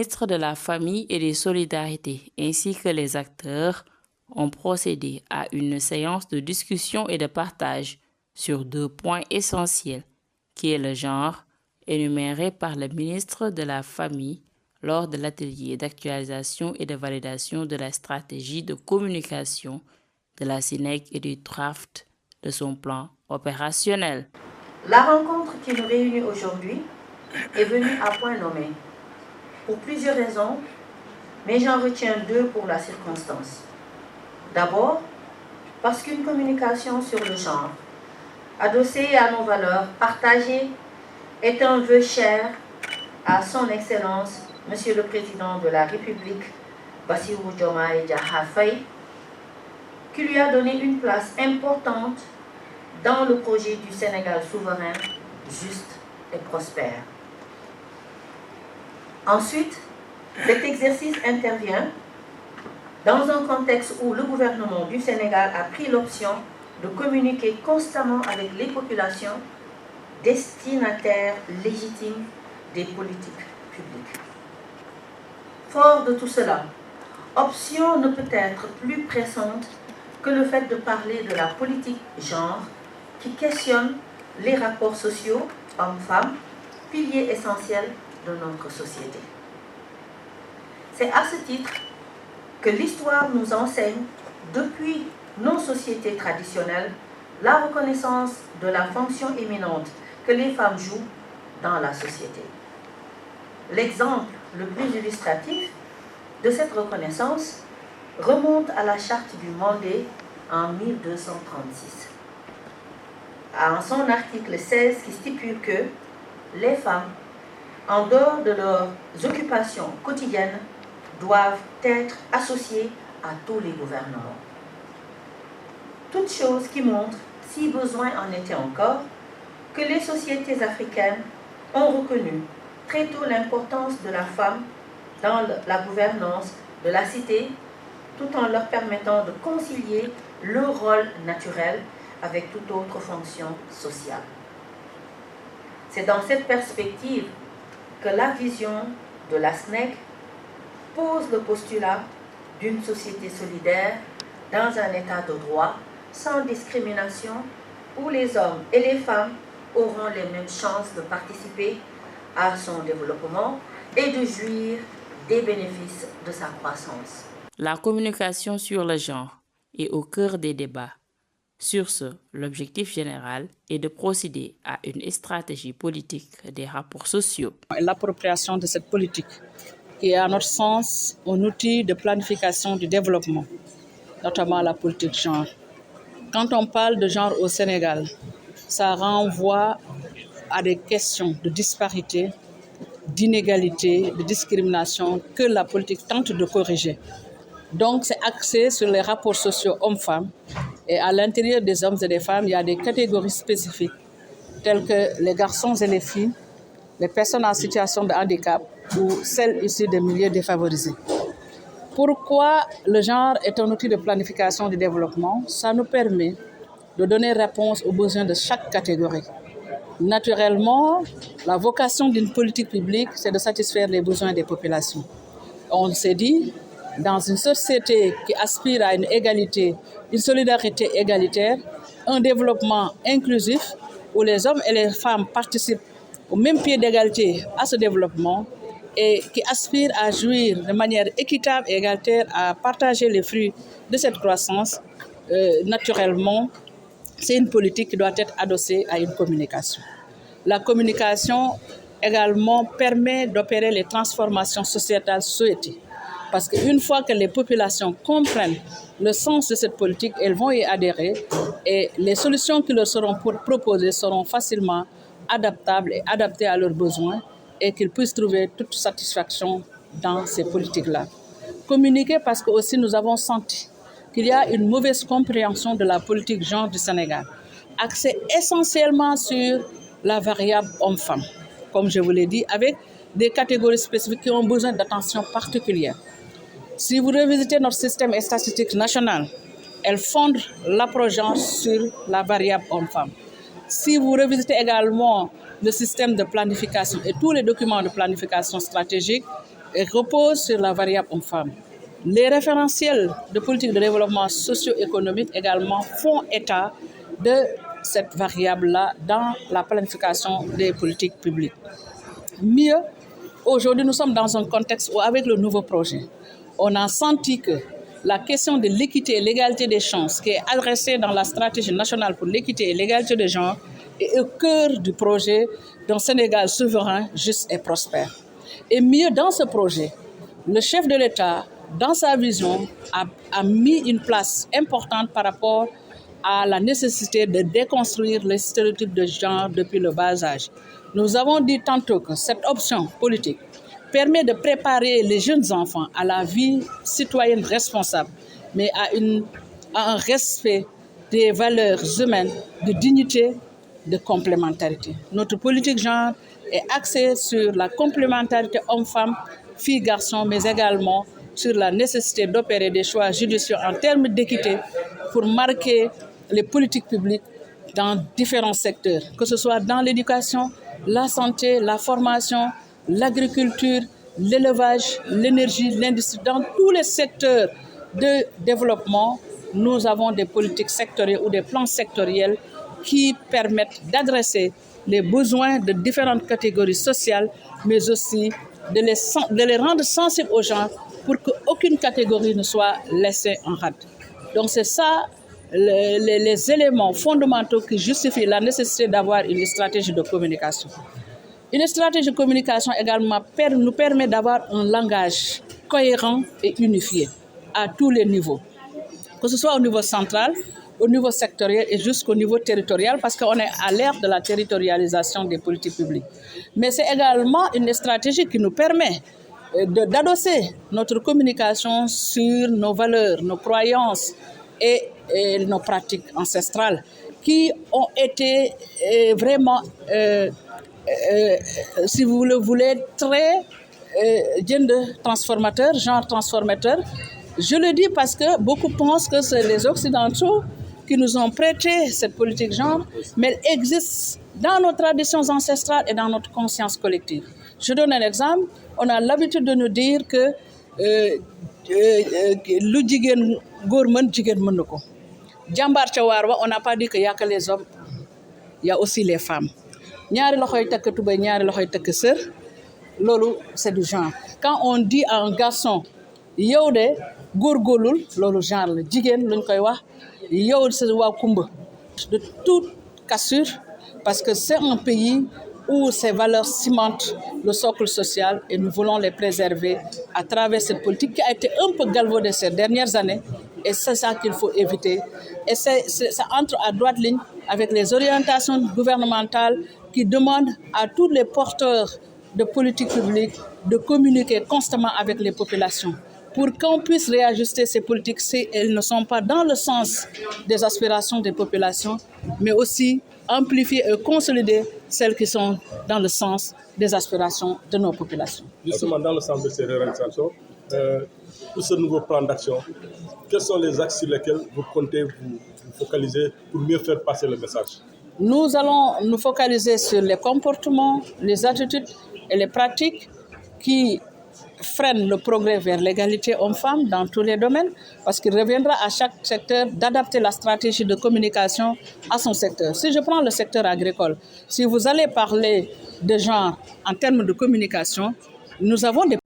ministre de la Famille et des Solidarités ainsi que les acteurs ont procédé à une séance de discussion et de partage sur 2 points essentiels, qui est le genre, énuméré par le ministre de la Famille lors de l'atelier d'actualisation et de validation de la stratégie de communication de la SYNEC et du draft de son plan opérationnel. La rencontre qui nous réunit aujourd'hui est venue à point nommé, pour plusieurs raisons, mais j'en retiens 2 pour la circonstance. D'abord, parce qu'une communication sur le genre, adossée à nos valeurs partagées, est un vœu cher à son Excellence, Monsieur le Président de la République, Bassirou Diomaye Diakhar Faye, qui lui a donné une place importante dans le projet du Sénégal souverain, juste et prospère. Ensuite, cet exercice intervient dans un contexte où le gouvernement du Sénégal a pris l'option de communiquer constamment avec les populations destinataires légitimes des politiques publiques. Fort de tout cela, option ne peut être plus pressante que le fait de parler de la politique genre qui questionne les rapports sociaux hommes-femmes, piliers essentiels de notre société. C'est à ce titre que l'histoire nous enseigne, depuis nos sociétés traditionnelles, la reconnaissance de la fonction éminente que les femmes jouent dans la société. L'exemple le plus illustratif de cette reconnaissance remonte à la charte du Mandé en 1236. En son article 16 qui stipule que les femmes, en dehors de leurs occupations quotidiennes, doivent être associées à tous les gouvernements. Toute chose qui montre, si besoin en était encore, que les sociétés africaines ont reconnu très tôt l'importance de la femme dans la gouvernance de la cité, tout en leur permettant de concilier leur rôle naturel avec toute autre fonction sociale. C'est dans cette perspective que la vision de la SNEC pose le postulat d'une société solidaire dans un état de droit, sans discrimination, où les hommes et les femmes auront les mêmes chances de participer à son développement et de jouir des bénéfices de sa croissance. La communication sur le genre est au cœur des débats. Sur ce, l'objectif général est de procéder à une stratégie politique des rapports sociaux. L'appropriation de cette politique, qui est à notre sens un outil de planification du développement, notamment la politique genre. Quand on parle de genre au Sénégal, ça renvoie à des questions de disparité, d'inégalité, de discrimination que la politique tente de corriger. Donc c'est axé sur les rapports sociaux hommes-femmes, et à l'intérieur des hommes et des femmes, il y a des catégories spécifiques telles que les garçons et les filles, les personnes en situation de handicap ou celles issues des milieux défavorisés. Pourquoi le genre est un outil de planification du développement? Ça nous permet de donner réponse aux besoins de chaque catégorie. Naturellement, la vocation d'une politique publique, c'est de satisfaire les besoins des populations. On s'est dit, dans une société qui aspire à une égalité, une solidarité égalitaire, un développement inclusif où les hommes et les femmes participent au même pied d'égalité à ce développement et qui aspire à jouir de manière équitable et égalitaire à partager les fruits de cette croissance, naturellement, c'est une politique qui doit être adossée à une communication. La communication également permet d'opérer les transformations sociétales souhaitées. Parce qu'une fois que les populations comprennent le sens de cette politique, elles vont y adhérer et les solutions qui leur seront proposées seront facilement adaptables et adaptées à leurs besoins et qu'ils puissent trouver toute satisfaction dans ces politiques-là. Communiquer parce que aussi nous avons senti qu'il y a une mauvaise compréhension de la politique genre du Sénégal, axée essentiellement sur la variable homme-femme, comme je vous l'ai dit, avec des catégories spécifiques qui ont besoin d'attention particulière. Si vous revisitez notre système statistique national, elle fonde l'approche genre sur la variable homme-femme. Si vous revisitez également le système de planification et tous les documents de planification stratégique, repose sur la variable homme-femme. Les référentiels de politique de développement socio-économique également font état de cette variable-là dans la planification des politiques publiques. Mieux, aujourd'hui, nous sommes dans un contexte où, avec le nouveau projet, on a senti que la question de l'équité et l'égalité des chances qui est adressée dans la stratégie nationale pour l'équité et l'égalité des genres est au cœur du projet d'un Sénégal souverain, juste et prospère. Et mieux, dans ce projet, le chef de l'État, dans sa vision, a mis une place importante par rapport à la nécessité de déconstruire les stéréotypes de genre depuis le bas âge. Nous avons dit tantôt que cette option politique permet de préparer les jeunes enfants à la vie citoyenne responsable, mais à un respect des valeurs humaines, de dignité, de complémentarité. Notre politique genre est axée sur la complémentarité homme-femme, fille-garçon, mais également sur la nécessité d'opérer des choix judicieux en termes d'équité pour marquer les politiques publiques dans différents secteurs, que ce soit dans l'éducation, la santé, la formation, l'agriculture, l'élevage, l'énergie, l'industrie. Dans tous les secteurs de développement, nous avons des politiques sectorielles ou des plans sectoriels qui permettent d'adresser les besoins de différentes catégories sociales, mais aussi de les rendre sensibles aux gens pour qu'aucune catégorie ne soit laissée en rade. Donc c'est ça les éléments fondamentaux qui justifient la nécessité d'avoir une stratégie de communication. Une stratégie de communication également nous permet d'avoir un langage cohérent et unifié à tous les niveaux, que ce soit au niveau central, au niveau sectoriel et jusqu'au niveau territorial, parce qu'on est à l'ère de la territorialisation des politiques publiques. Mais c'est également une stratégie qui nous permet d'adosser notre communication sur nos valeurs, nos croyances et nos pratiques ancestrales qui ont été vraiment, si vous le voulez, très transformateurs, genre transformateurs. Je le dis parce que beaucoup pensent que c'est les Occidentaux qui nous ont prêté cette politique genre, mais elle existe dans nos traditions ancestrales et dans notre conscience collective. Je donne un exemple. On a l'habitude de nous dire que lu jigéen góor mën jigéen mën na ko. Jàmbaar ca waar wa, on n'a pas dit qu'il y a que les hommes, il y a aussi les femmes. Ñaari loxoy takk tubéy, ñaari loxoy takk sër, loolu c'est du genre. Quand on dit à un garçon yow de góorgóorlul, loolu genre la. Jigéen luñ koy wax yow c'est waa kumba. De toute cassure, parce que c'est un pays où ces valeurs cimentent le socle social et nous voulons les préserver à travers cette politique qui a été un peu galvaudée ces dernières années et c'est ça qu'il faut éviter. Et ça entre à droite ligne avec les orientations gouvernementales qui demandent à tous les porteurs de politique publique de communiquer constamment avec les populations pour qu'on puisse réajuster ces politiques si elles ne sont pas dans le sens des aspirations des populations, mais aussi amplifier et consolider celles qui sont dans le sens des aspirations de nos populations. Justement, dans le sens de ces réalisations, pour ce nouveau plan d'action, quels sont les axes sur lesquels vous comptez vous focaliser pour mieux faire passer le message? Nous allons nous focaliser sur les comportements, les attitudes et les pratiques qui freinent le progrès vers l'égalité homme-femme dans tous les domaines, parce qu'il reviendra à chaque secteur d'adapter la stratégie de communication à son secteur. Si je prends le secteur agricole, si vous allez parler de genre en termes de communication, nous avons des